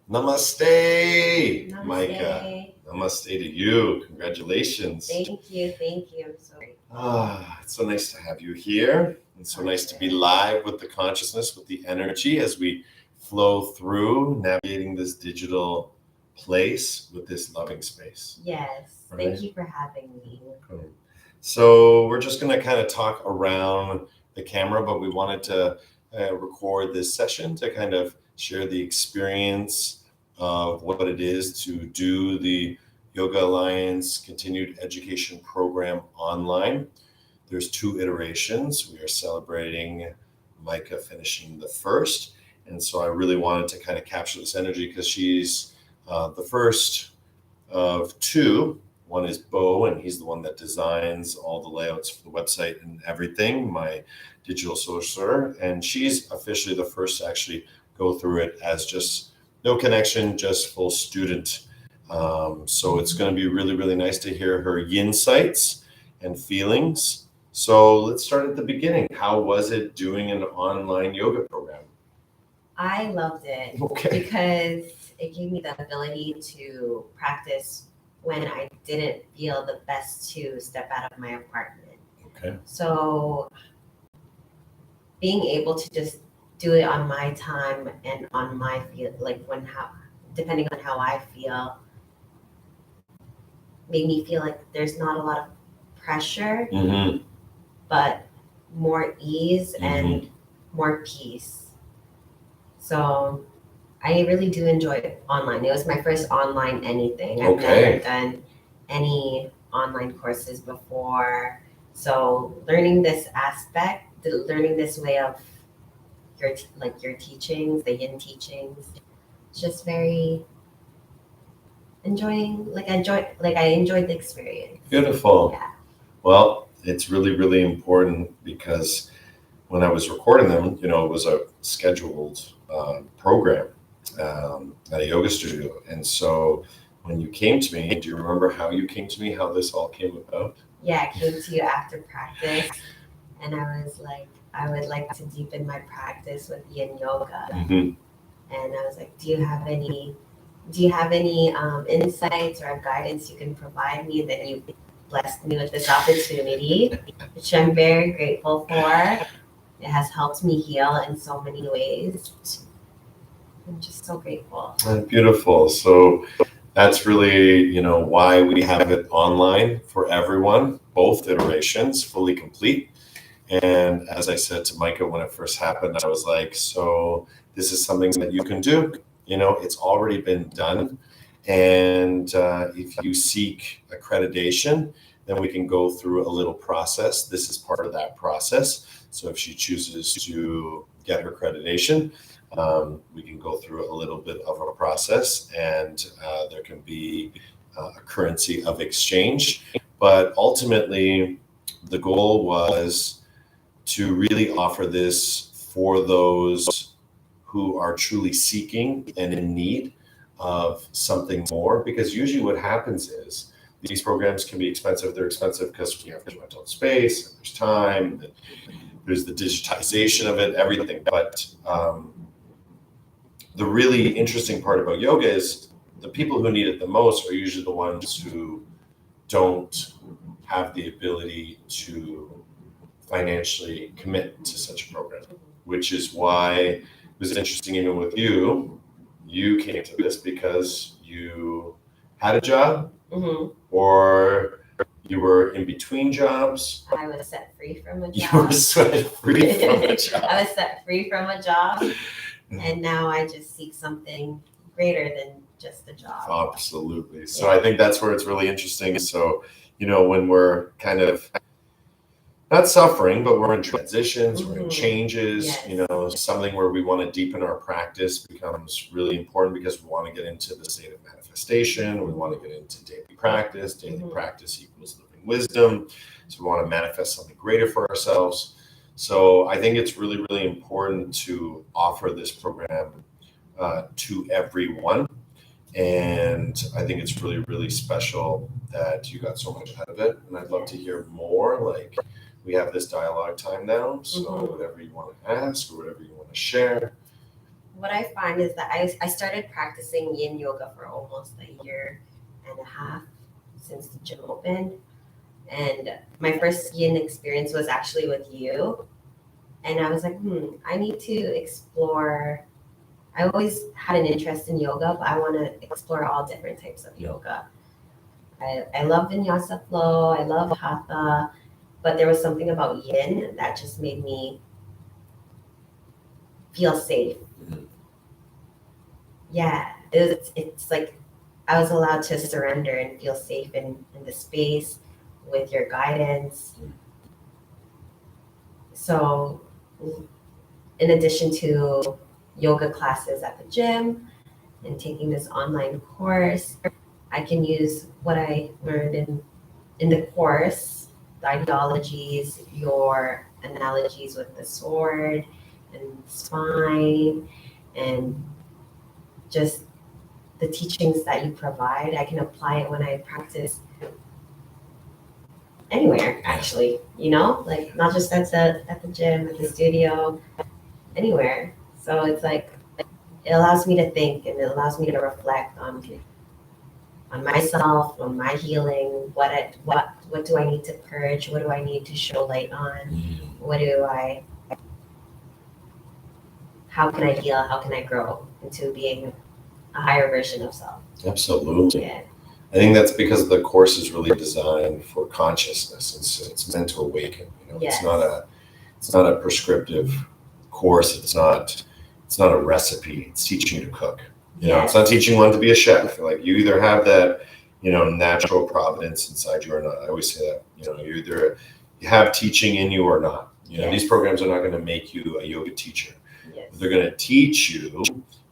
Namaste, Namaste. Micah. Namaste to you. Congratulations. Thank you. I'm sorry. It's so nice to have you here. It's so nice to be live with the consciousness, with the energy as we flow through navigating this digital place with this loving space. Yes. Right? Thank you for having me. Cool. So we're just going to kind of talk around the camera, but we wanted to record this session to kind of share the experience of what it is to do the Yoga Alliance Continued Education Program online. There's 2 iterations. We are celebrating Micah finishing the first. And so I really wanted to kind of capture this energy because she's the first of 2. One is Bo, and he's the one that designs all the layouts for the website and everything, my digital sorcerer. And she's officially the first to actually go through it as just no connection, just full student. So it's going to be really, really nice to hear her yin sights and feelings. So let's start at the beginning. How was it doing an online yoga program? I loved it because it gave me the ability to practice when I didn't feel the best to step out of my apartment. Okay. So being able to just do it on my time and on my feel, depending on how I feel, made me feel like there's not a lot of pressure, but more ease and more peace. So I really do enjoy it online. It was my first online anything. I've never done any online courses before. So learning this aspect, learning this way of your teachings, the yin teachings, it's just very enjoying. I enjoyed the experience. Beautiful. Yeah. Well, it's really, really important because when I was recording them, it was a scheduled program at a yoga studio. And so when you came to me, do you remember how you came to me, how this all came about? Yeah, I came to you after practice and I was like, I would like to deepen my practice with yin yoga. And I was like, do you have any insights or guidance you can provide me? Then you blessed me with this opportunity, which I'm very grateful for. It has helped me heal in so many ways. I'm just so grateful. Beautiful. So that's really, why we have it online for everyone, both iterations, fully complete. And as I said to Micah when it first happened, I was like, so this is something that you can do. It's already been done. And if you seek accreditation, then we can go through a little process. This is part of that process. So if she chooses to get her accreditation, we can go through a little bit of a process and there can be a currency of exchange. But ultimately, the goal was to really offer this for those who are truly seeking and in need of something more, because usually what happens is these programs can be expensive. They're expensive because you have to rent out space, and there's time, and there's the digitization of it, everything. But the really interesting part about yoga is the people who need it the most are usually the ones who don't have the ability to financially commit to such a program, which is why it was interesting. Even with you came to this because you had a job or you were in between jobs. I was set free from a job. You were set free from a job. I was set free from a job, and now I just seek something greater than just a job. Absolutely. So I think that's where it's really interesting. So, when we're kind of not suffering, but we're in transitions, we're in changes, something where we want to deepen our practice becomes really important because we want to get into the state of manifestation. We want to get into daily practice. Daily practice equals living wisdom. So we want to manifest something greater for ourselves. So I think it's really, really important to offer this program to everyone. And I think it's really, really special that you got so much out of it. And I'd love to hear more. We have this dialogue time now. So whatever you want to ask or whatever you want to share, what I find is that I started practicing yin yoga for almost a year and a half since the gym opened. And my first yin experience was actually with you. And I was like, I need to explore. I always had an interest in yoga, but I want to explore all different types of yoga. I love vinyasa flow, I love hatha, but there was something about yin that just made me feel safe. Yeah, it's like I was allowed to surrender and feel safe in the space with your guidance. So, in addition to yoga classes at the gym and taking this online course, I can use what I learned in the course, the ideologies, your analogies with the sword and spine, and just the teachings that you provide. I can apply it when I practice anywhere, actually, like not just at the gym, at the studio, anywhere. So it's like it allows me to think, and it allows me to reflect on myself, on my healing. What do I need to purge? What do I need to show light on? What do I? How can I heal? How can I grow into being a higher version of self? Absolutely. Yeah. I think that's because the course is really designed for consciousness. It's meant to awaken. Yes. It's not a prescriptive course. It's not a recipe. It's teaching you to cook. It's not teaching one to be a chef. Like you either have that, natural providence inside you or not. I always say that. You have teaching in you or not. These programs are not going to make you a yoga teacher. Yes. What they're going to teach you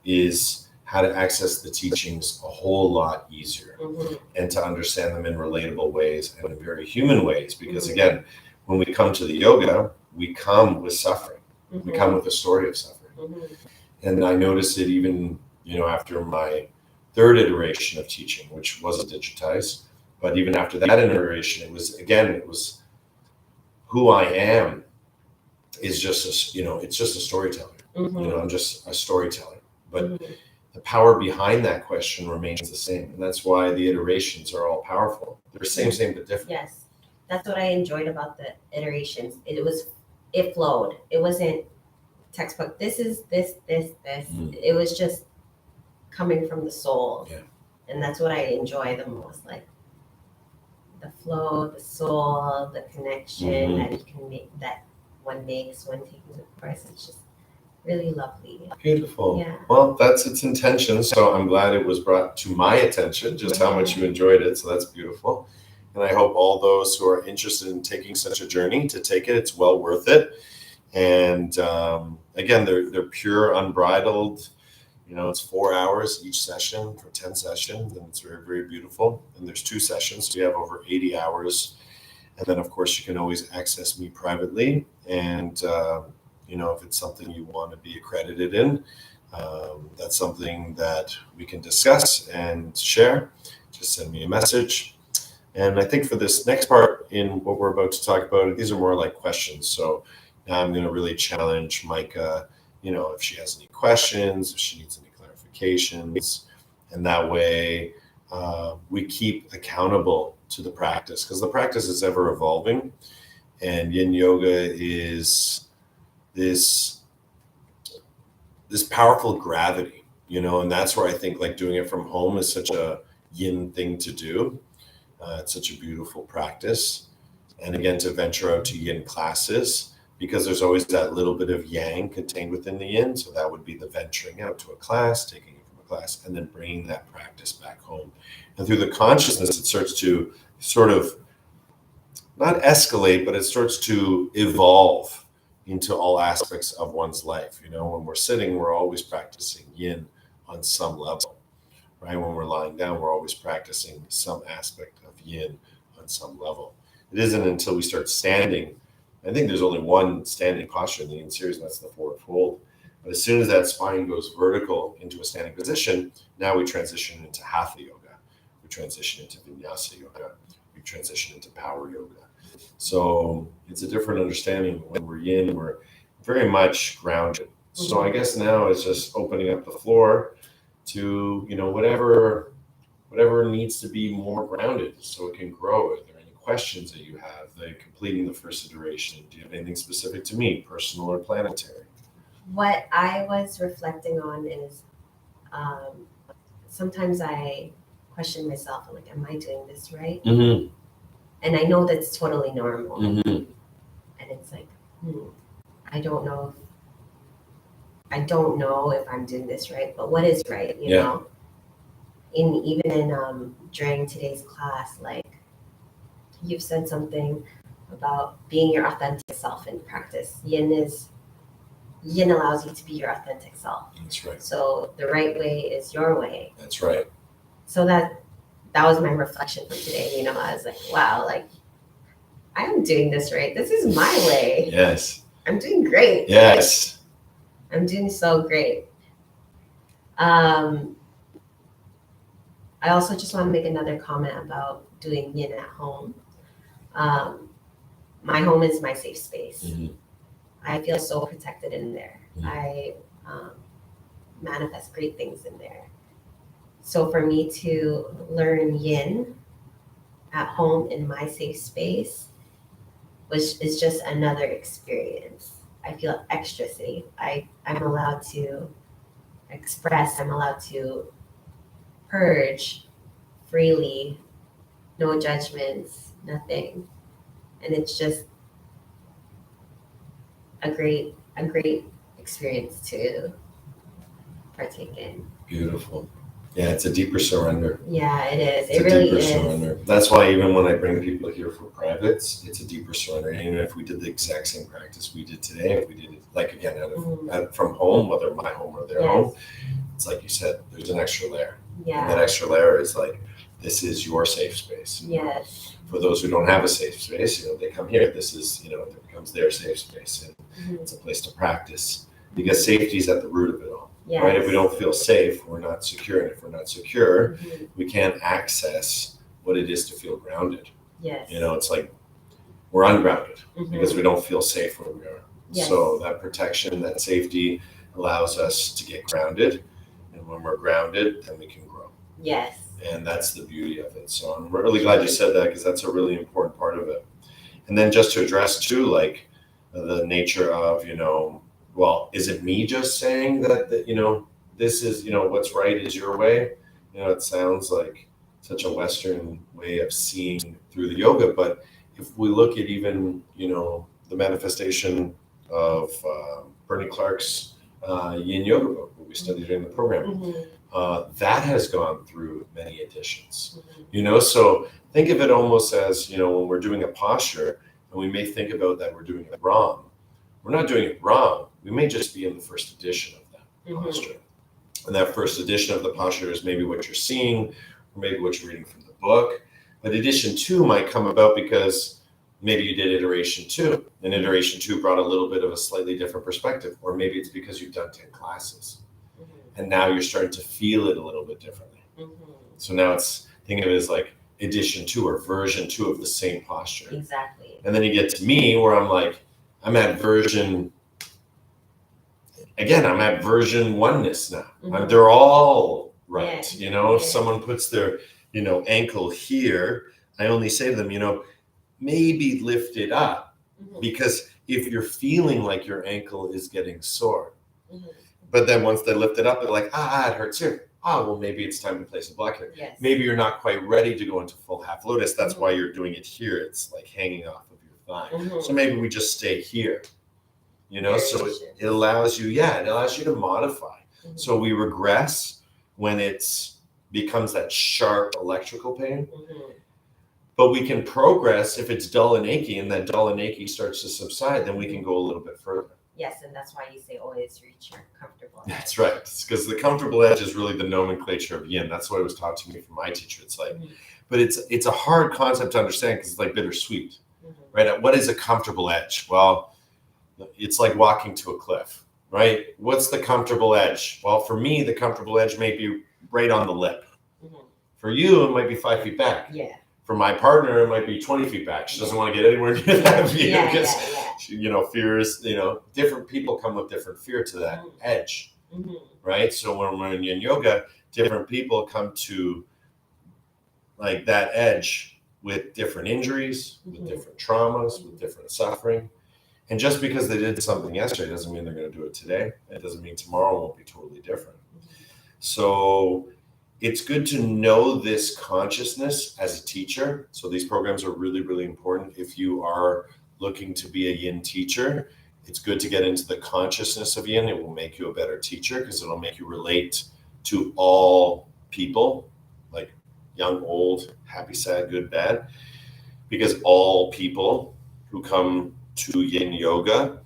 is how to access the teachings a whole lot easier and to understand them in relatable ways and in very human ways. Because again, when we come to the yoga, we come with suffering. We come with a story of suffering. And I noticed it even, after my third iteration of teaching, which wasn't digitized, but even after that iteration, it was who I am is just it's just a storyteller. I'm just a storyteller. But the power behind that question remains the same. And that's why the iterations are all powerful. They're same, but different. Yes. That's what I enjoyed about the iterations. It flowed. It wasn't textbook. This is this. It was just coming from the soul. Yeah. And that's what I enjoy the most. Like the flow, the soul, the connection that you can make, that one makes when taking the course. It's just really lovely. Beautiful. Yeah. Well, that's its intention. So I'm glad it was brought to my attention, just how much you enjoyed it. So that's beautiful. And I hope all those who are interested in taking such a journey to take it. It's well worth it. And again, they're pure, unbridled. It's 4 hours each session for 10 sessions, and it's very, very beautiful. And there's 2 sessions, so we have over 80 hours. And then, of course, you can always access me privately. And if it's something you want to be accredited in, that's something that we can discuss and share. Just send me a message. And I think for this next part in what we're about to talk about, these are more like questions. So now I'm going to really challenge Micah, if she has any questions, if she needs any clarifications. And that way we keep accountable to the practice, because the practice is ever evolving. And yin yoga is this powerful gravity, and that's where I think like doing it from home is such a yin thing to do. It's such a beautiful practice. And again, to venture out to yin classes, because there's always that little bit of yang contained within the yin. So that would be the venturing out to a class, taking it from a class, and then bringing that practice back home. And through the consciousness, it starts to sort of not escalate, but it starts to evolve into all aspects of one's life. When we're sitting, we're always practicing yin on some level, right? When we're lying down, we're always practicing some aspect of yin on some level. It isn't until we start standing. I think there's only one standing posture in the yin series, and that's the forward fold. But as soon as that spine goes vertical into a standing position, now we transition into hatha yoga. We transition into vinyasa yoga. We transition into power yoga. So it's a different understanding. When we're yin, we're very much grounded. So I guess now is just opening up the floor to, whatever needs to be more grounded so it can grow. Are there any questions that you have? Completing the first iteration. Do you have anything specific to me, personal or planetary? What I was reflecting on is sometimes I question myself. I'm like, am I doing this right? Mm-hmm. And I know that's totally normal. Mm-hmm. And it's like, I don't know if I'm doing this right, but what is right, you know? Even during today's class, like you've said something about being your authentic self in practice. Yin allows you to be your authentic self. That's right. So the right way is your way. That's right. So that was my reflection for today. I was like, wow, like I'm doing this right. This is my way. Yes. I'm doing great. Yes. I'm doing so great. I also just want to make another comment about doing yin at home. My home is my safe space. Mm-hmm. I feel so protected in there. Mm-hmm. I manifest great things in there. So for me to learn yin at home in my safe space is just another experience. I feel extra safe. I'm allowed to express, I'm allowed to purge freely, no judgments, nothing. And it's just a great experience to partake in. Beautiful. Yeah, it's a deeper surrender. Yeah, it is. It's it really deeper is. Surrender. That's why even when I bring people here for privates, it's a deeper surrender. And even if we did the exact same practice we did today, if we did it like again from home, whether my home or their home, it's like you said, there's an extra layer. Yeah. And that extra layer is like, this is your safe space. Yes. For those who don't have a safe space, they come here. This is, it becomes their safe space, and it's a place to practice because safety is at the root of it all. Yes. Right? If we don't feel safe, we're not secure. And if we're not secure, we can't access what it is to feel grounded. Yes. It's like we're ungrounded because we don't feel safe where we are. Yes. So that protection, that safety allows us to get grounded. And when we're grounded, then we can grow. Yes. And that's the beauty of it. So I'm really glad you said that because that's a really important part of it. And then just to address too, like the nature of, well, is it me just saying that this is, what's right is your way? It sounds like such a Western way of seeing through the yoga. But if we look at even, the manifestation of Bernie Clark's Yin Yoga book, what we studied in the program, that has gone through many editions. So think of it almost as, when we're doing a posture and we may think about that we're doing it wrong. We're not doing it wrong. We may just be in the first edition of that posture. And that first edition of the posture is maybe what you're seeing, or maybe what you're reading from the book. But edition 2 might come about because maybe you did iteration 2, and iteration 2 brought a little bit of a slightly different perspective. Or maybe it's because you've done 10 classes. And now you're starting to feel it a little bit differently. So now think of it as like edition 2 or version 2 of the same posture. Exactly. And then you get to me where I'm at version oneness now. They're all right. If someone puts their, ankle here, I only say to them, maybe lift it up because if you're feeling like your ankle is getting sore, but then once they lift it up, they're like, it hurts here. Well, maybe it's time to place a block here. Yes. Maybe you're not quite ready to go into full half lotus. That's why you're doing it here. It's like hanging off of your thigh. So maybe we just stay here, so it allows you, to modify. So we regress when it becomes that sharp electrical pain. But we can progress if it's dull and achy, and that dull and achy starts to subside, then we can go a little bit further. Yes, and that's why you say always reach your comfortable edge. That's right. It's because the comfortable edge is really the nomenclature of yin. That's what it was taught to me from my teacher. It's like, but it's a hard concept to understand because it's like bittersweet, right? What is a comfortable edge? Well, it's like walking to a cliff, right? What's the comfortable edge? Well, for me, the comfortable edge may be right on the lip. For you, it might be 5 feet back. Yeah. For my partner, it might be 20 feet back. She doesn't want to get anywhere near that view because she, fears, different people come with different fear to that edge, right? So when we're in yin yoga, different people come to like that edge with different injuries, with different traumas, with different suffering. And just because they did something yesterday doesn't mean they're going to do it today. It doesn't mean tomorrow won't be totally different. So it's good to know this consciousness as a teacher. So these programs are really, really important. If you are looking to be a yin teacher, it's good to get into the consciousness of yin. It will make you a better teacher because it'll make you relate to all people, like young, old, happy, sad, good, bad. Because all people who come to yin yoga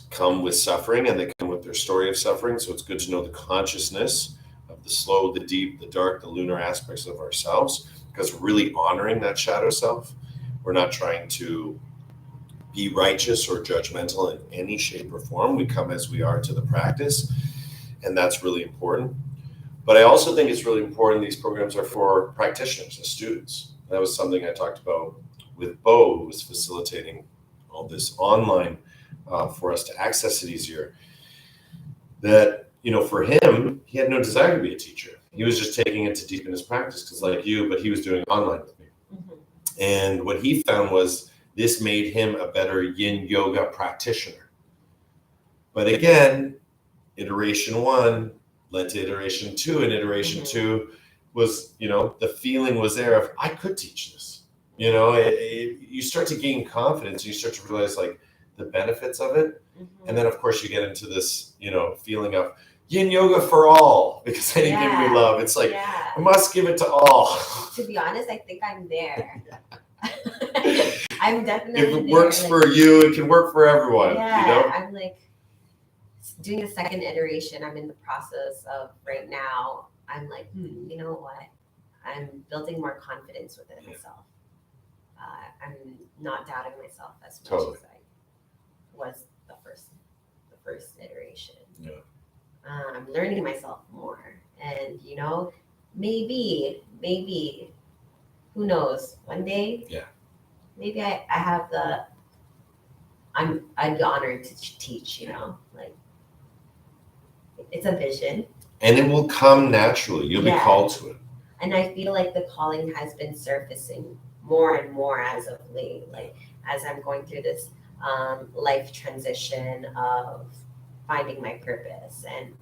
come with suffering, and they come with their story of suffering. So it's good to know the consciousness of the slow, the deep, the dark, the lunar aspects of ourselves, because we're really honoring that shadow self. We're not trying to be righteous or judgmental in any shape or form. We come as we are to the practice, and that's really important. But I also think it's really important these programs are for practitioners and students. That was something I talked about with Bo, who was facilitating all this online for us to access it easier. That, for him, he had no desire to be a teacher. He was just taking it to deepen his practice because like you, but he was doing online with me. And what he found was this made him a better yin yoga practitioner. But again, iteration 1 led to iteration 2, and iteration 2 was, the feeling was there of, I could teach this. You start to gain confidence. You start to realize like the benefits of it. And then of course you get into this, feeling of yin yoga for all, because anything we love, it's like, I must give it to all. To be honest, I think I'm there. I'm definitely if it works for you, it can work for everyone. I'm like doing the second iteration. I'm in the process of right now. I'm like, you know what? I'm building more confidence within myself. I'm not doubting myself as much as I was the first iteration. I'm learning myself more, and maybe who knows, one day maybe I'd be honored to teach, like it's a vision. And it will come naturally. You'll be called to it. And I feel like the calling has been surfacing more and more as of late, like as I'm going through this life transition of finding my purpose and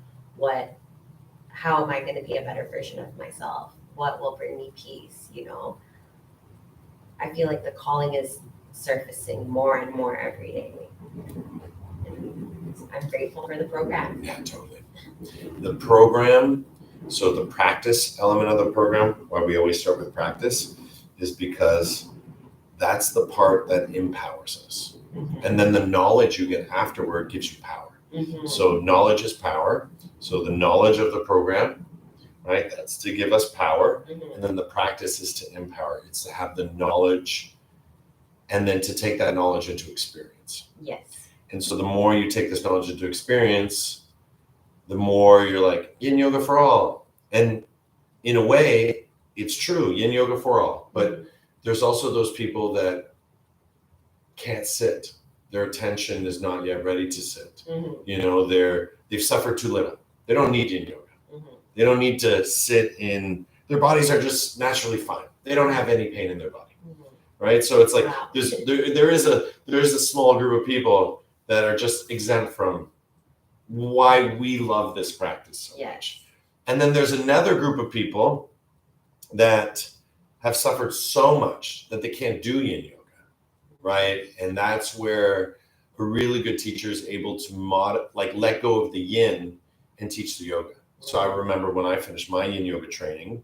how am I going to be a better version of myself? What will bring me peace? I feel like the calling is surfacing more and more every day. And I'm grateful for the program. Yeah, totally. The program, so the practice element of the program, why we always start with practice, is because that's the part that empowers us. And then the knowledge you get afterward gives you power. So knowledge is power. So the knowledge of the program, right, that's to give us power. And then the practice is to empower. It's to have the knowledge and then to take that knowledge into experience. Yes. And so the more you take this knowledge into experience, the more you're like, yin yoga for all. And in a way, it's true, yin yoga for all. But there's also those people that can't sit. Their attention is not yet ready to sit. They've suffered too little. They don't need yin yoga. They don't need to sit in, their bodies are just naturally fine. They don't have any pain in their body. Right? So it's like there is a small group of people that are just exempt from why we love this practice so much. And then there's another group of people that have suffered so much that they can't do yin yoga, right? And that's where a really good teacher is able to let go of the yin and teach the yoga. So I remember when I finished my yin yoga training,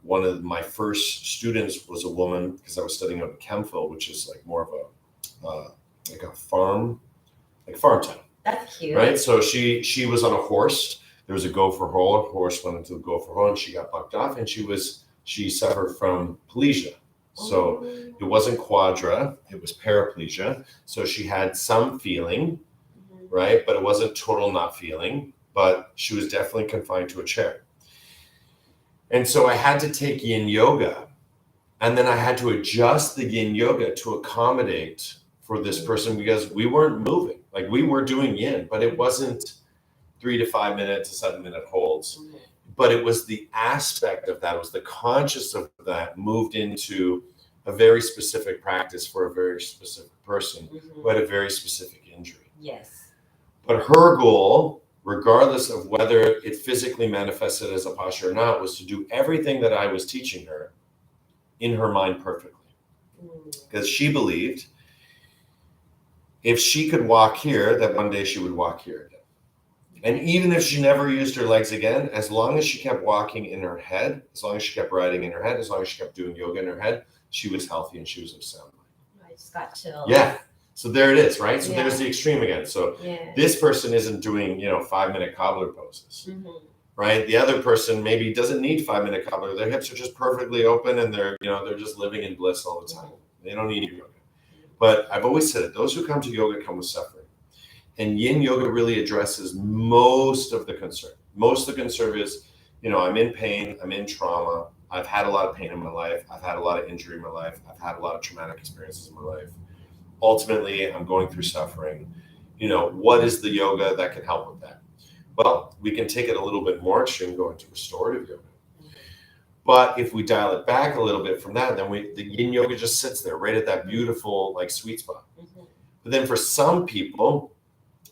one of my first students was a woman, because I was studying out in Kempville, which is like more of a farm town. That's cute. Right? So she was on a horse. There was a gopher hole. A horse went into the gopher hole and she got bucked off, and she suffered from plegia. So it wasn't quadra, it was paraplegia. So she had some feeling, right? But it wasn't total not feeling, but she was definitely confined to a chair. And so I had to take yin yoga And then I had to adjust the yin yoga to accommodate for this person because we weren't moving. Like we were doing yin, but it wasn't 3 to 5 minute to 7 minute holds. Mm-hmm. But it was the aspect of that, it was the conscious of that moved into a very specific practice for a very specific person who had a very specific injury. Yes. But her goal, regardless of whether it physically manifested as a posture or not, was to do everything that I was teaching her in her mind perfectly. Because she believed if she could walk here, that one day she would walk here again. And even if she never used her legs again, as long as she kept walking in her head, as long as she kept riding in her head, as long as she kept doing yoga in her head, she was healthy and she was of sound mind. I just got chills. Yeah. So there it is, right? So there's the extreme again. So yeah. This person isn't doing, 5-minute cobbler poses, right? The other person maybe doesn't need 5-minute cobbler. Their hips are just perfectly open and they're just living in bliss all the time. They don't need yoga. But I've always said it, those who come to yoga come with suffering. And yin yoga really addresses most of the concern. Most of the concern is, I'm in pain, I'm in trauma, I've had a lot of pain in my life, I've had a lot of injury in my life, I've had a lot of traumatic experiences in my life. Ultimately, I'm going through suffering. What is the yoga that can help with that? Well, we can take it a little bit more extreme, go into restorative yoga. But if we dial it back a little bit from that, then the yin yoga just sits there right at that beautiful, sweet spot. But then for some people,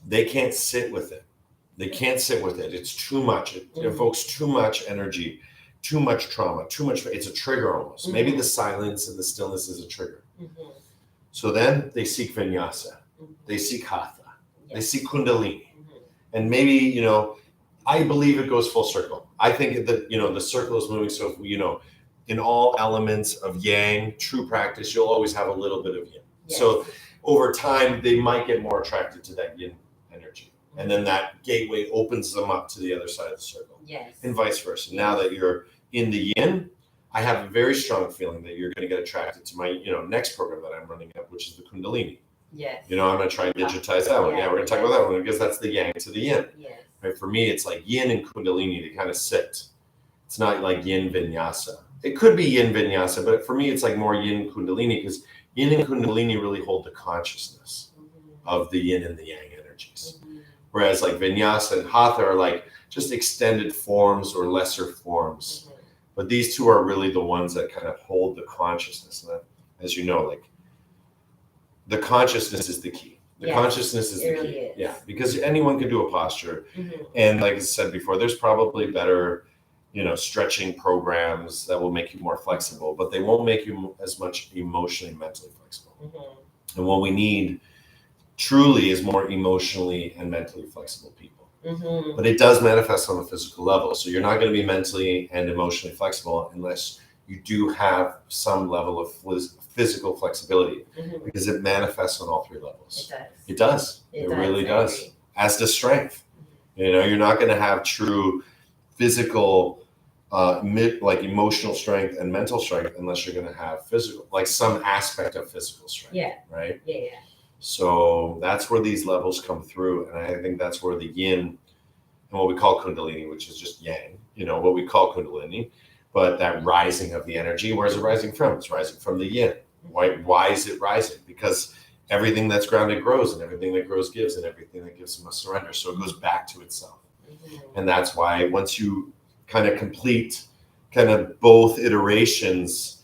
they can't sit with it. They can't sit with it. It's too much. It evokes too much energy, too much trauma, too much. It's a trigger almost. Maybe the silence and the stillness is a trigger. So then they seek vinyasa. They seek hatha. They seek kundalini. And maybe, I believe it goes full circle. I think that, the circle is moving. So, in all elements of yang, true practice, you'll always have a little bit of yin. Yes. So over time, they might get more attracted to that yin energy. And then that gateway opens them up to the other side of the circle. Yes. And vice versa. Yes. Now that you're in the yin, I have a very strong feeling that you're going to get attracted to my, next program that I'm running up, which is the Kundalini. Yes. I'm going to try and digitize that one. Yeah, we're going to talk about that one because that's the yang to the yin. Yes. Right? For me, it's like yin and Kundalini, they kind of sit. It's not like yin vinyasa. It could be yin vinyasa, but for me, it's like more yin Kundalini because yin and Kundalini really hold the consciousness of the yin and the yang energies. Whereas like vinyasa and hatha are like just extended forms or lesser forms. But these two are really the ones that kind of hold the consciousness. And that, as you know, the consciousness is the key. The consciousness is the key. Is. Yeah, because anyone can do a posture. And like I said before, there's probably better, stretching programs that will make you more flexible, but they won't make you as much emotionally, mentally flexible. And what we need truly is more emotionally and mentally flexible people. But it does manifest on a physical level. So you're not going to be mentally and emotionally flexible unless you do have some level of physical flexibility because it manifests on all three levels. It does. It really does. As does strength. You're not going to have true physical, emotional strength and mental strength unless you're going to have physical, some aspect of physical strength. Yeah. Right? Yeah. So that's where these levels come through. And I think that's where the yin and what we call Kundalini, which is just yang, what we call Kundalini, but that rising of the energy, where's it rising from? It's rising from the yin. Why is it rising? Because everything that's grounded grows and everything that grows gives and everything that gives must surrender. So it goes back to itself. And that's why once you kind of complete kind of both iterations,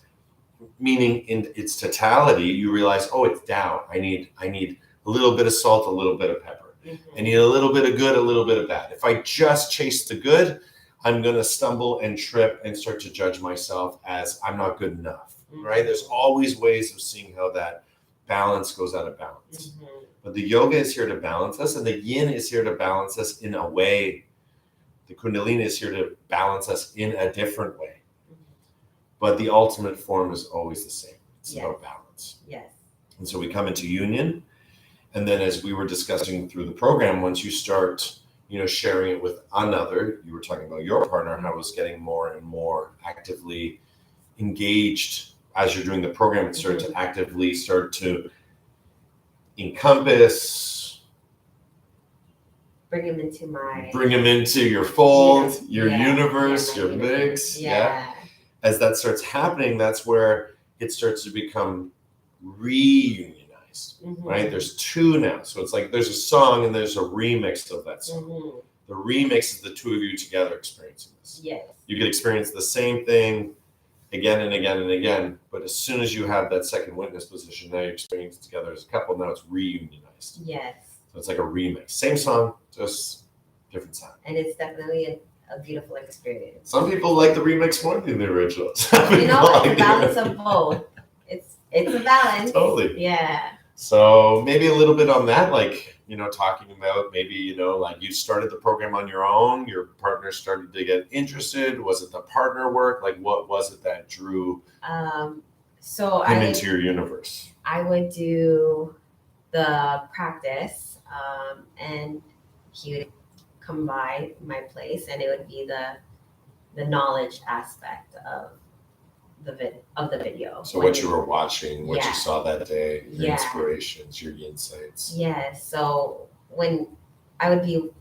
meaning in its totality, you realize, it's down. I need a little bit of salt, a little bit of pepper. I need a little bit of good, a little bit of bad. If I just chase the good, I'm going to stumble and trip and start to judge myself as I'm not good enough, right? There's always ways of seeing how that balance goes out of balance. But the yoga is here to balance us, and the yin is here to balance us in a way. The Kundalini is here to balance us in a different way. But the ultimate form is always the same. It's about balance. Yes. And so we come into union. And then as we were discussing through the program, once you start, sharing it with another, you were talking about your partner, how it was getting more and more actively engaged as you're doing the program, and start to actively start to encompass. Bring them into your fold, your universe, your mix. Yeah. As that starts happening, that's where it starts to become reunionized, right? There's two now. So it's like there's a song and there's a remix of that song. The remix is the two of you together experiencing this. Yes. You could experience the same thing again and again and again, but as soon as you have that second witness position, now you experience it together as a couple, now it's reunionized. Yes. So it's like a remix. Same song, just different sound. And it's definitely a beautiful experience. Some people like the remix more than the original. It's a balance of both. It's a balance. Totally. Yeah. So maybe a little bit on that, like, talking about maybe, like you started the program on your own, your partner started to get interested. Was it the partner work? Like, what was it that drew him into your universe? I would do the practice, and he would come by my place, and it would be the knowledge aspect of the video. So what you were watching, what Yeah. you saw that day, your Yeah. inspirations, your insights. Yes. So when I would be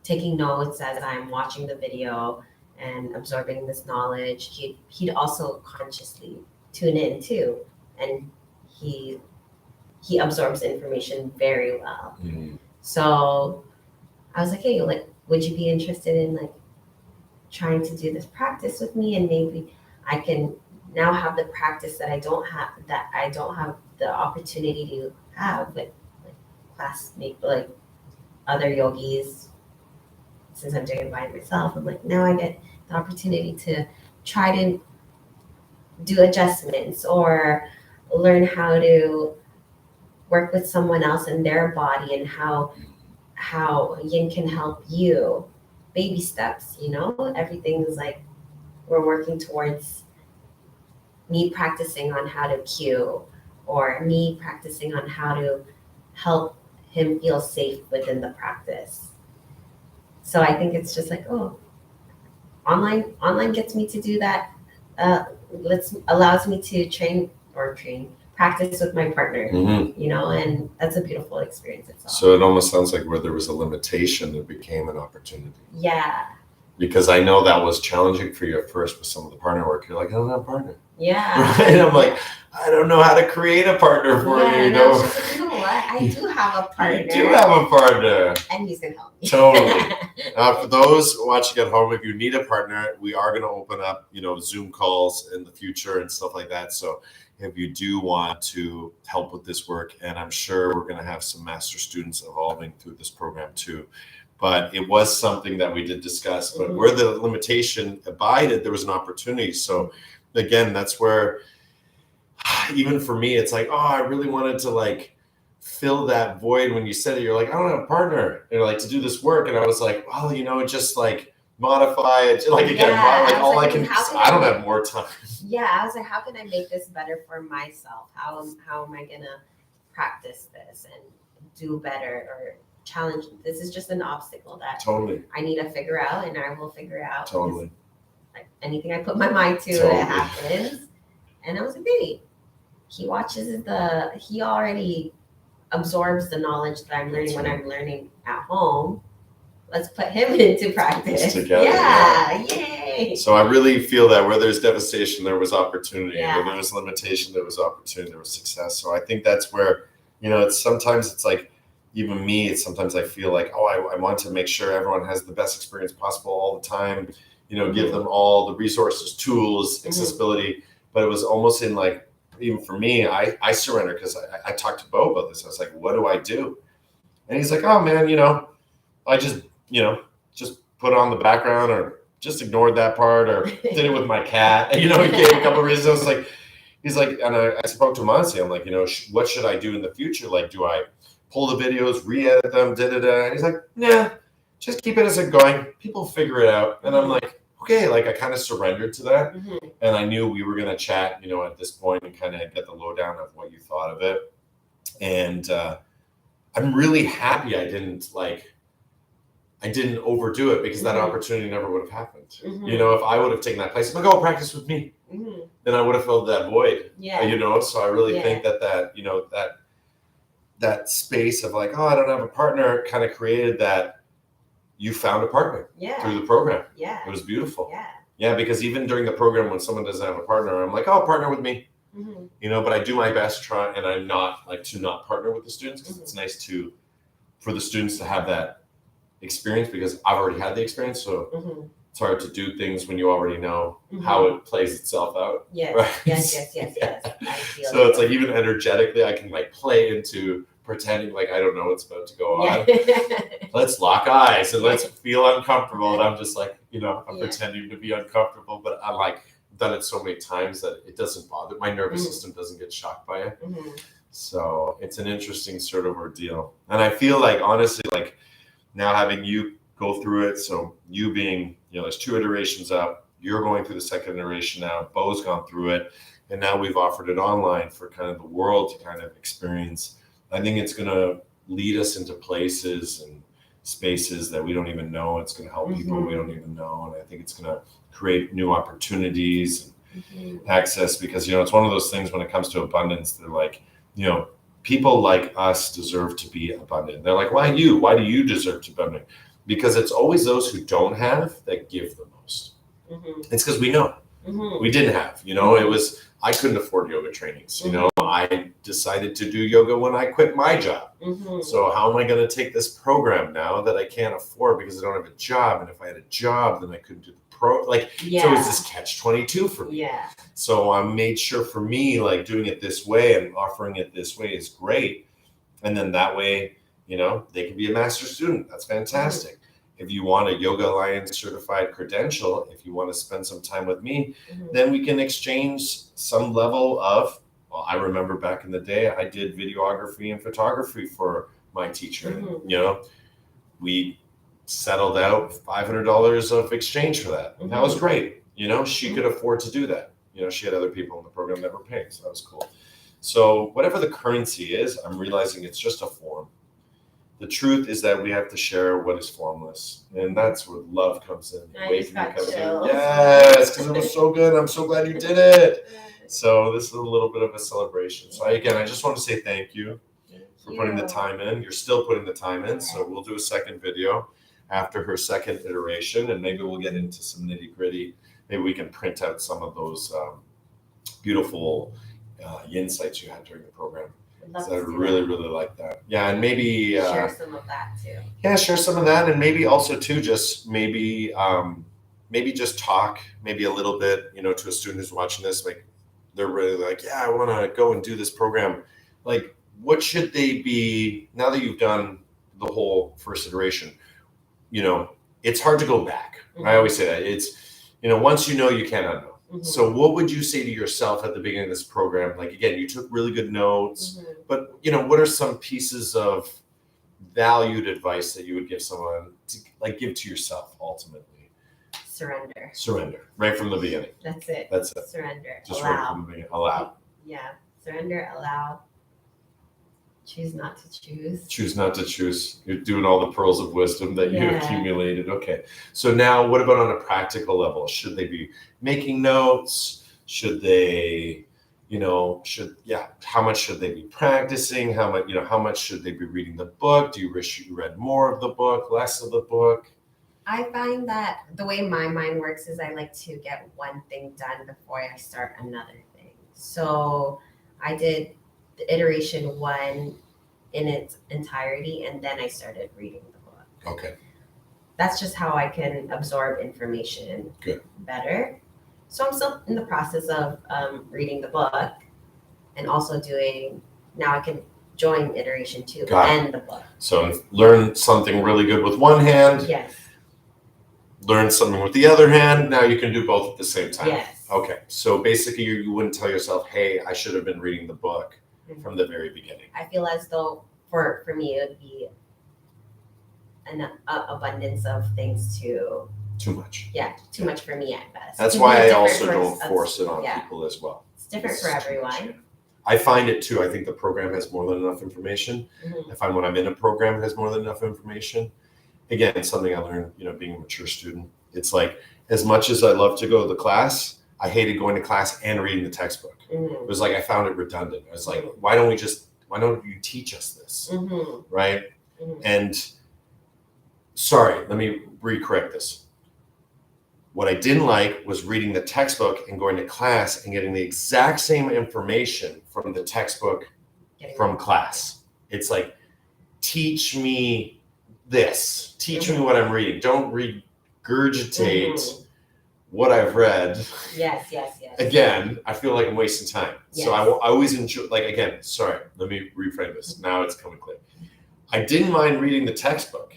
taking notes as I'm watching the video and absorbing this knowledge, he'd also consciously tune in too, and he absorbs information very well. So I was like, hey, like, would you be interested in like trying to do this practice with me, and maybe I can now have the practice that I don't have the opportunity to have with like classmates, like other yogis. Since I'm doing it by myself, I'm like, now I get the opportunity to try to do adjustments or learn how to work with someone else in their body, and how yin can help you. Baby steps, everything's like we're working towards me practicing on how to cue, or me practicing on how to help him feel safe within the practice. So I think it's just like, online gets me to do that. Allows me to practice with my partner, and that's a beautiful experience itself. So it almost sounds like where there was a limitation, it became an opportunity. Yeah. Because I know that was challenging for you at first with some of the partner work. You're like, I don't have a partner. Yeah. Right? I'm like, I don't know how to create a partner for you. You know what? I do have a partner. You do have a partner. And he's going to help me. Totally. For those watching at home, if you need a partner, we are going to open up, Zoom calls in the future and stuff like that. So if you do want to help with this work, and I'm sure we're going to have some master students evolving through this program too. But it was something that we did discuss, but where the limitation abided, there was an opportunity. So again, that's where, even for me, it's like, I really wanted to like fill that void. When you said it, you're like, I don't have a partner, like to do this work. And I was like, well, just like modify it. Like again, I don't have more time. Yeah. I was like, how can I make this better for myself? How am I going to practice this and do better, or challenge? This is just an obstacle that totally I need to figure out, and I will figure out. Totally. Like anything I put my mind to, it happens. And I was like, hey, he already absorbs the knowledge that I'm learning when I'm learning at home. Let's put him into practice together. Yeah, yay. So I really feel that where there's devastation, there was opportunity. Yeah. Where there was limitation, there was opportunity, there was success. So I think that's where, sometimes it's like, even me, sometimes I feel like, I want to make sure everyone has the best experience possible all the time, give them all the resources, tools, accessibility. But it was almost in like, even for me, I surrendered, because I talked to Bo about this. I was like, what do I do? And he's like, oh man, I just, just put on the background, or just ignored that part, or did it with my cat. He gave a couple of reasons. I was like, he's like, and I spoke to him honestly. I'm like, what should I do in the future? Like, do I pull the videos, re-edit them, And he's like, nah, just keep it as it's going. People figure it out. And I'm like, okay, like I kind of surrendered to that. And I knew we were going to chat, at this point, and kind of get the lowdown of what you thought of it. And I'm really happy I didn't overdo it, because that opportunity never would have happened. If I would have taken that place, I'm like, practice with me. Then I would have filled that void. Yeah. So I really think that space of like, I don't have a partner, kind of created that you found a partner through the program. Yeah. It was beautiful. Yeah. Yeah, because even during the program, when someone doesn't have a partner, I'm like, partner with me. But I do my best try, and I'm not like to not partner with the students, because it's nice for the students to have that experience, because I've already had the experience. So it's hard to do things when you already know how it plays itself out. Yes, right? yes. I feel So it's like, even energetically, I can like play into pretending like I don't know what's about to go on. Let's lock eyes and let's feel uncomfortable. And I'm just like, I'm pretending to be uncomfortable, but I'm like, done it so many times that it doesn't bother. My nervous system doesn't get shocked by it. So it's an interesting sort of ordeal. And I feel like, honestly, like now having you go through it, so you being, there's 2 iterations up, you're going through the second iteration now, Bo's gone through it, and now we've offered it online for kind of the world to kind of experience. I think it's going to lead us into places and spaces that we don't even know. It's going to help people we don't even know. And I think it's going to create new opportunities and access, because, it's one of those things when it comes to abundance, they're like, people like us deserve to be abundant. They're like, why you? Why do you deserve to be abundant? Because it's always those who don't have that give the most. It's because we know. We didn't have, it was, I couldn't afford yoga trainings. I decided to do yoga when I quit my job. So how am I going to take this program now that I can't afford because I don't have a job? And if I had a job, then I couldn't do the so it was this catch-22 for me. So I made sure, for me, like doing it this way and offering it this way is great. And then that way, they can be a master student. That's fantastic. If you want a Yoga Alliance certified credential, if you want to spend some time with me, then we can exchange some level of, well, I remember back in the day, I did videography and photography for my teacher. We settled out $500 of exchange for that. That was great. She could afford to do that. She had other people in the program that were paying, so that was cool. So whatever the currency is, I'm realizing it's just a form. The truth is that we have to share what is formless, and that's where love comes in. Awakening comes in. Yes, because it was so good. I'm so glad you did it. So this is a little bit of a celebration. So I just want to say thank you for putting the time in. You're still putting the time in, so we'll do a second video after her second iteration, and maybe we'll get into some nitty gritty. Maybe we can print out some of those beautiful insights you had during the program. So I really like that. Yeah, and maybe share some of that too. Yeah, share some of that, and maybe also too, just maybe just talk maybe a little bit, to a student who's watching this, like they're really like, yeah, I want to go and do this program. Like, what should they be now that you've done the whole first iteration? It's hard to go back. I always say that. It's, once you know, you can't unknow. So what would you say to yourself at the beginning of this program? Like, again, you took really good notes, but, what are some pieces of valued advice that you would give someone to, like, give to yourself ultimately? Surrender. Right from the beginning. That's it. Surrender. Just allow. Right from the beginning. Allow. Yeah. Surrender, allow. Choose not to choose. Choose not to choose. You're doing all the pearls of wisdom that you accumulated. Okay. So now what about on a practical level? Should they be making notes? Should they, how much should they be practicing? How much should they be reading the book? Do you wish you read more of the book, less of the book? I find that the way my mind works is I like to get one thing done before I start another thing. So I did the iteration 1 in its entirety, and then I started reading the book. Okay. That's just how I can absorb information better. So I'm still in the process of reading the book, and also now I can join iteration 2 and the book. So learn something really good with one hand. Yes. Learn something with the other hand. Now you can do both at the same time. Yes. Okay. So basically you wouldn't tell yourself, hey, I should have been reading the book from the very beginning. I feel as though for me it would be an abundance of things too much. Yeah, too much for me at best. That's why I also don't force it on people as well. It's different for everyone. I find it too. I think the program has more than enough information. I find when I'm in a program, it has more than enough information. Again, it's something I learned, being a mature student. It's like, as much as I love to go to the class, I hated going to class and reading the textbook. It was like, I found it redundant. I was like, why don't you teach us this? Right? And sorry, let me recorrect this. What I didn't like was reading the textbook and going to class and getting the exact same information from the textbook from class. It's like, teach me this, teach me what I'm reading. Don't regurgitate what I've read. Yes. Again, I feel like I'm wasting time. Yes. So I always enjoy, like, again, sorry, let me reframe this. Now it's coming clear. I didn't mind reading the textbook.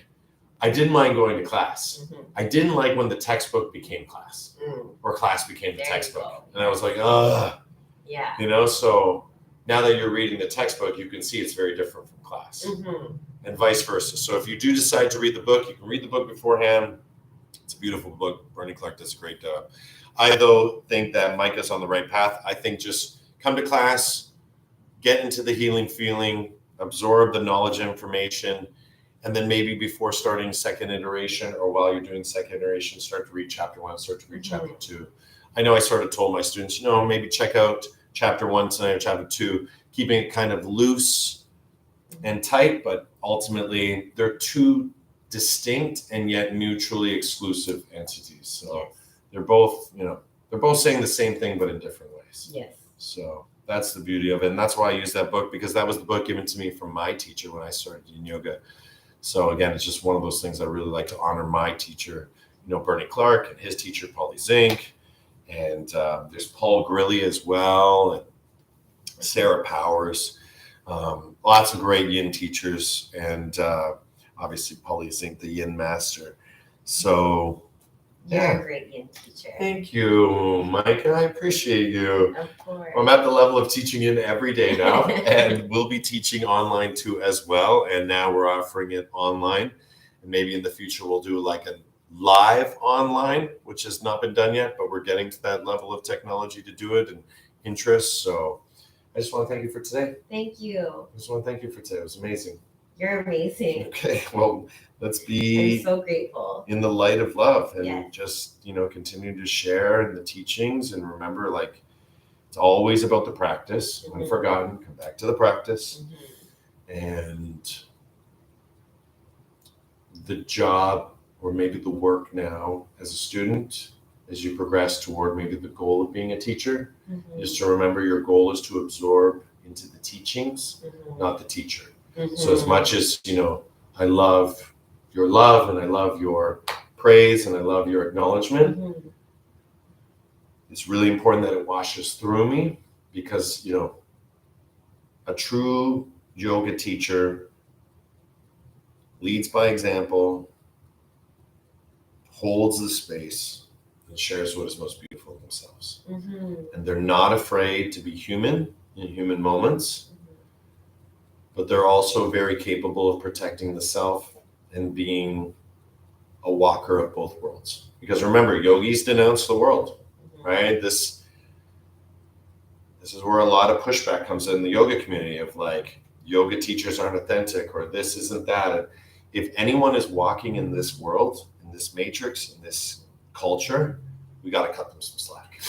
I didn't mind going to class. I didn't like when the textbook became class or class became the textbook. And I was like, ugh. Yeah. You know, so now that you're reading the textbook, you can see it's very different from class and vice versa. So if you do decide to read the book, you can read the book beforehand. It's a beautiful book. Bernie Clark does a great job. I, though, think that Micah's on the right path. I think just come to class, get into the healing feeling, absorb the knowledge and information, and then maybe before starting second iteration or while you're doing second iteration, start to read chapter 1, start to read chapter 2. I know I sort of told my students, maybe check out chapter 1 tonight or chapter 2, keeping it kind of loose and tight, but ultimately they're two distinct and yet mutually exclusive entities. So they're both, they're both saying the same thing, but in different ways. Yes. So that's the beauty of it. And that's why I use that book, because that was the book given to me from my teacher when I started yin yoga. So again, it's just one of those things I really like to honor my teacher, Bernie Clark, and his teacher, Paulie Zink. And there's Paul Grilly as well, and Sarah Powers. Lots of great yin teachers, and obviously Paulie Zink, the yin master. So You're a great yin teacher. Thank you, Micah. I appreciate you. Of course. I'm at the level of teaching yin every day now, and we'll be teaching online too as well. And now we're offering it online, and maybe in the future we'll do like a live online, which has not been done yet, but we're getting to that level of technology to do it and interest. So I just want to thank you for today. Thank you. I just want to thank you for today. It was amazing. You're amazing. Okay, well, let's be I'm so grateful in the light of love and just, continue to share in the teachings, and remember, like, it's always about the practice. When forgotten, come back to the practice. And the job, or maybe the work now as a student, as you progress toward maybe the goal of being a teacher, is to remember your goal is to absorb into the teachings, not the teacher. So as much as, I love your love and I love your praise and I love your acknowledgement, it's really important that it washes through me, because, a true yoga teacher leads by example, holds the space, and shares what is most beautiful in themselves. And they're not afraid to be human in human moments, but they're also very capable of protecting the self and being a walker of both worlds. Because remember, yogis denounce the world, right? This is where a lot of pushback comes in the yoga community of like, yoga teachers aren't authentic, or this isn't that. If anyone is walking in this world, in this matrix, in this culture, we got to cut them some slack.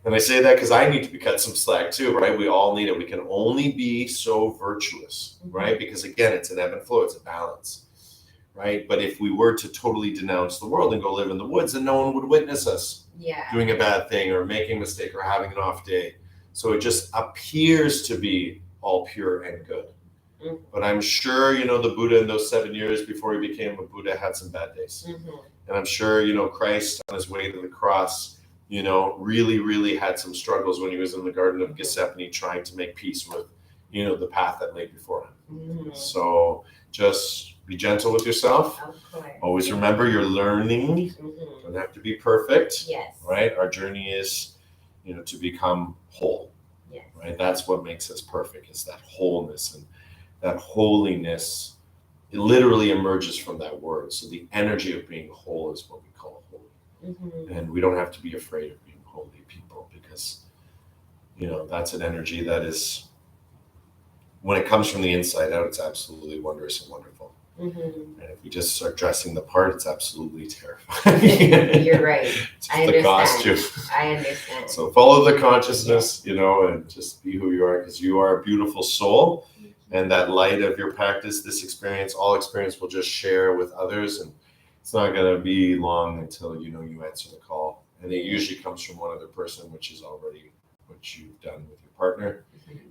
And I say that because I need to be cut some slack too, right? We all need it. We can only be so virtuous, right? Because again, it's an ebb and flow, it's a balance, right? But if we were to totally denounce the world and go live in the woods, then no one would witness us doing a bad thing or making a mistake or having an off day. So it just appears to be all pure and good. But I'm sure, the Buddha in those 7 years before he became a Buddha had some bad days. And I'm sure, Christ on his way to the cross, really, really had some struggles when he was in the Garden of Gethsemane trying to make peace with, the path that lay before him. So just be gentle with yourself. Always remember you're learning. Don't have to be perfect. Right? Our journey is, to become whole. Right? That's what makes us perfect, is that wholeness, and that holiness. It literally emerges from that word. So the energy of being whole is what we call holy. And we don't have to be afraid of being holy people, because, that's an energy that is, when it comes from the inside out, it's absolutely wondrous and wonderful. And if we just start dressing the part, it's absolutely terrifying. You're right. It's the costume. I understand. So follow the consciousness, and just be who you are, because you are a beautiful soul. And that light of your practice, this experience, all experience, will just share with others. And It's not going to be long until you answer the call. And it usually comes from one other person, which is already what you've done with your partner.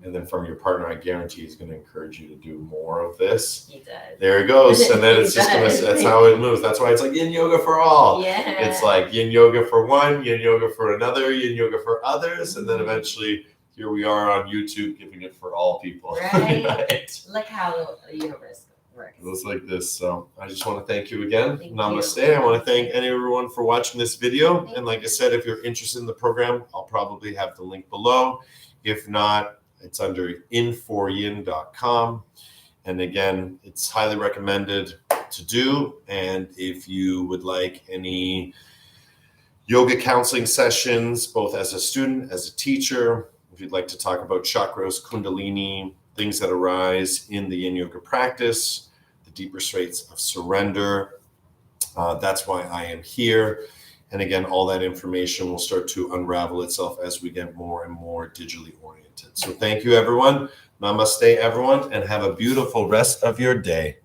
And then from your partner, I guarantee he's going to encourage you to do more of this. He does. There it goes. And then it's just going to, that's how it moves. That's why it's like yin yoga for all. Yeah. It's like yin yoga for one, yin yoga for another, yin yoga for others. And then eventually here we are on YouTube giving it for all people. Right. Right? Look how the universe works. It looks like this. So I just want to thank you again. Thank Namaste. you. I want to thank everyone for watching this video. Thank And like I you. said, if you're interested in the program, I'll probably have the link below. If not, it's under in4yin.com. And again, it's highly recommended to do. And if you would like any yoga counseling sessions, both as a student, as a teacher, if you'd like to talk about chakras, kundalini, things that arise in the yin yoga practice, the deeper states of surrender, that's why I am here. And again, all that information will start to unravel itself as we get more and more digitally oriented. So thank you, everyone. Namaste, everyone, and have a beautiful rest of your day.